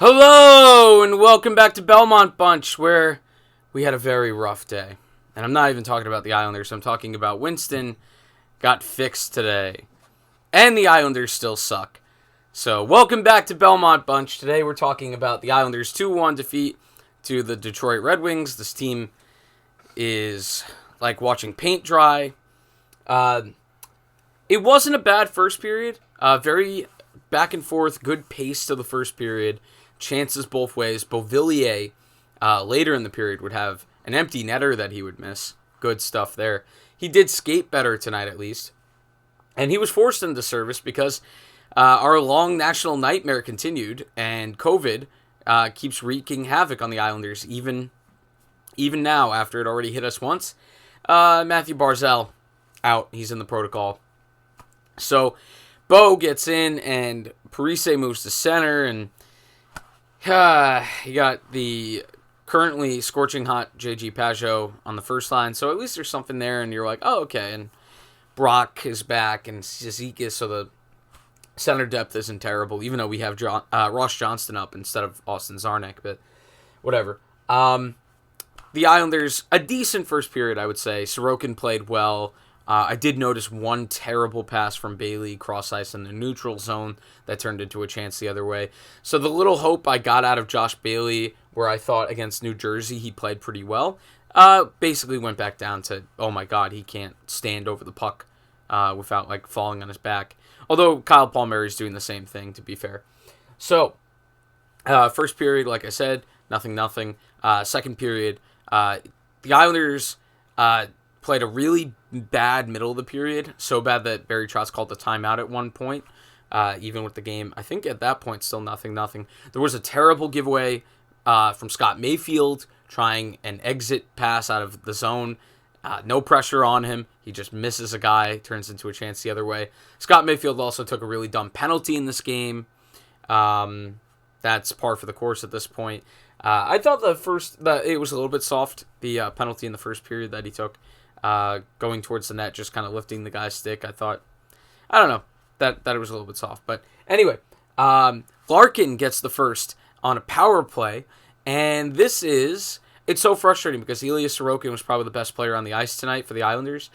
Hello, and welcome back to Belmont Bunch, where we had a very rough day. And I'm not even talking about the Islanders, I'm talking about Winston got fixed today. And the Islanders still suck. So, welcome back to Belmont Bunch. Today we're talking about the Islanders' 2-1 defeat to the Detroit Red Wings. This team is like watching paint dry. It wasn't a bad first period. Very back and forth, good pace to the first period. Chances both ways. Beauvillier, later in the period, would have an empty netter that he would miss. Good stuff there. He did skate better tonight, at least. And he was forced into service because our long national nightmare continued, and COVID keeps wreaking havoc on the Islanders, even now, after it already hit us once. Matthew Barzal, out. He's in the protocol. So, Bo gets in, and Parise moves to center, and you got the currently scorching hot J.G. Pageau on the first line, so at least there's something there, and you're like, oh, okay, and Brock is back, and Zizekas, so the center depth isn't terrible, even though we have Ross Johnston up instead of Austin Czarnik, but whatever. The Islanders, a decent first period, I would say. Sorokin played well. I did notice one terrible pass from Bailey cross ice in the neutral zone that turned into a chance the other way. So the little hope I got out of Josh Bailey, where I thought against New Jersey he played pretty well, basically went back down to, oh my God, he can't stand over the puck without like falling on his back. Although Kyle Palmieri's doing the same thing, to be fair. So first period, like I said, nothing. Second period, the Islanders played a really bad middle of the period, so bad that Barry Trotz called the timeout at one point, even with the game. I think at that point, still nothing. There was a terrible giveaway from Scott Mayfield, trying an exit pass out of the zone. No pressure on him. He just misses a guy, turns into a chance the other way. Scott Mayfield also took a really dumb penalty in this game. That's par for the course at this point. I thought it was a little bit soft, the penalty in the first period that he took. Going towards the net, just kind of lifting the guy's stick. I don't know, that it was a little bit soft. But anyway, Larkin gets the first on a power play, and it's so frustrating because Ilya Sorokin was probably the best player on the ice tonight for the Islanders,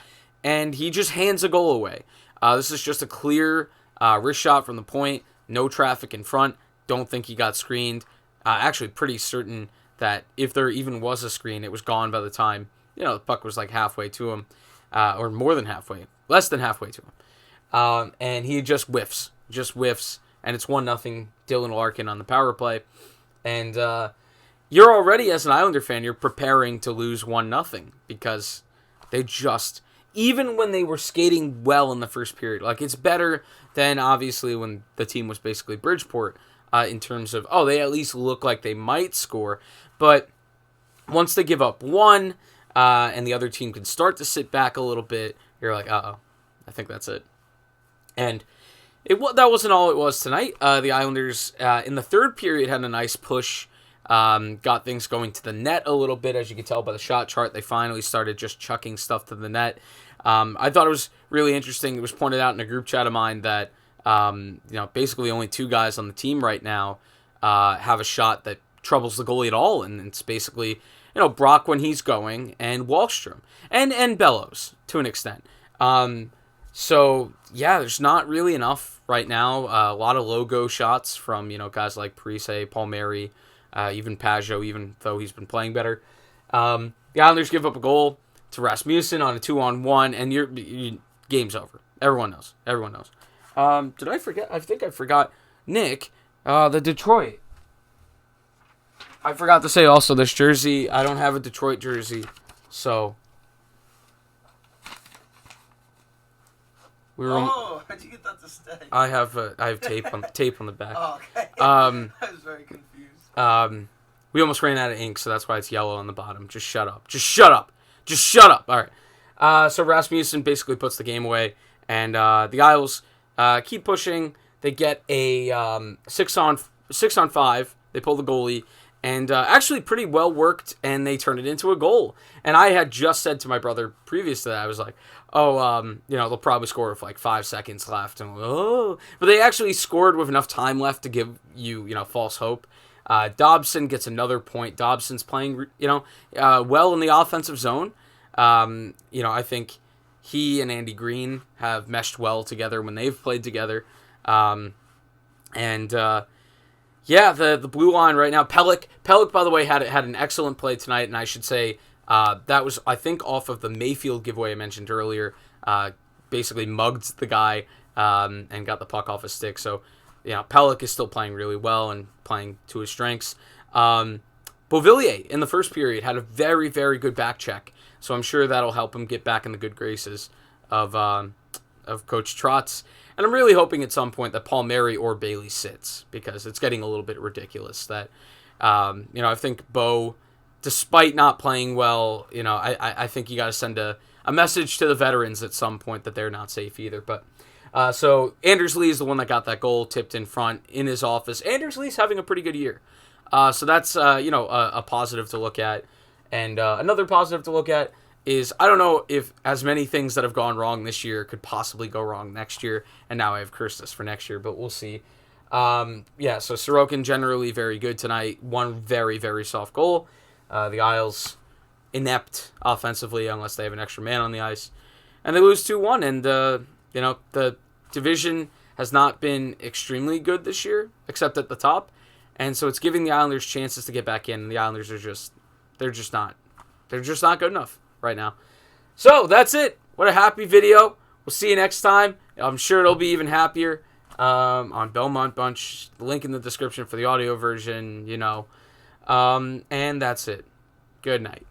and he just hands a goal away. This is just a clear wrist shot from the point, no traffic in front, don't think he got screened. Actually, pretty certain that if there even was a screen, it was gone by the time the puck was like halfway to him, or more than halfway, less than halfway to him. And he just whiffs, and it's 1-0 Dylan Larkin on the power play. And you're already, as an Islander fan, you're preparing to lose 1-0 because they just, even when they were skating well in the first period, like it's better than obviously when the team was basically Bridgeport in terms of, they at least look like they might score. But once they give up one, and the other team can start to sit back a little bit, you're like, I think that's it. And that wasn't all it was tonight. The Islanders, in the third period, had a nice push, got things going to the net a little bit. As you can tell by the shot chart, they finally started just chucking stuff to the net. I thought it was really interesting. It was pointed out in a group chat of mine that basically only two guys on the team right now have a shot that troubles the goalie at all, and it's basically Brock when he's going, and Wahlstrom, and Bellows, to an extent. So, yeah, there's not really enough right now. A lot of logo shots from, guys like Parise, Palmieri, even Pageau, even though he's been playing better. The Islanders give up a goal to Rasmussen on a 2-on-1, and game's over. Everyone knows. Did I forget? I think I forgot. Nick, the Detroit. I forgot to say also this jersey. I don't have a Detroit jersey, so how'd you get that to stay? I have tape on the back. Oh, okay. I was very confused. We almost ran out of ink, so that's why it's yellow on the bottom. Just shut up. All right. So Rasmussen basically puts the game away, and the Isles keep pushing. They get a 6-on-5. They pull the goalie. And actually pretty well worked, and they turned it into a goal. And I had just said to my brother previous to that, I was like, they'll probably score with like 5 seconds left. And but they actually scored with enough time left to give you, false hope. Dobson gets another point. Dobson's playing, well in the offensive zone. I think he and Andy Green have meshed well together when they've played together. The blue line right now. Pellick, by the way, had an excellent play tonight, and I should say that was, I think, off of the Mayfield giveaway I mentioned earlier. Basically mugged the guy and got the puck off his stick. So, Pellick is still playing really well and playing to his strengths. Beauvillier in the first period had a very, very good back check. So I'm sure that'll help him get back in the good graces of Coach Trotz. And I'm really hoping at some point that Palmieri or Bailey sits, because it's getting a little bit ridiculous that, I think Bo, despite not playing well, I think you got to send a message to the veterans at some point that they're not safe either. But so Anders Lee is the one that got that goal tipped in front in his office. Anders Lee's having a pretty good year. So that's, a positive to look at. And another positive to look at is, I don't know if as many things that have gone wrong this year could possibly go wrong next year, and now I have cursed this for next year, but we'll see. So Sorokin generally very good tonight. One very, very soft goal. The Isles inept offensively unless they have an extra man on the ice. And they lose 2-1, and, the division has not been extremely good this year, except at the top. And so it's giving the Islanders chances to get back in, and the Islanders are they're just not good enough right now. So that's it. What a happy video. We'll see you next time. I'm sure it'll be even happier on Belmont Bunch. Link in the description for the audio version, and that's it. Good night.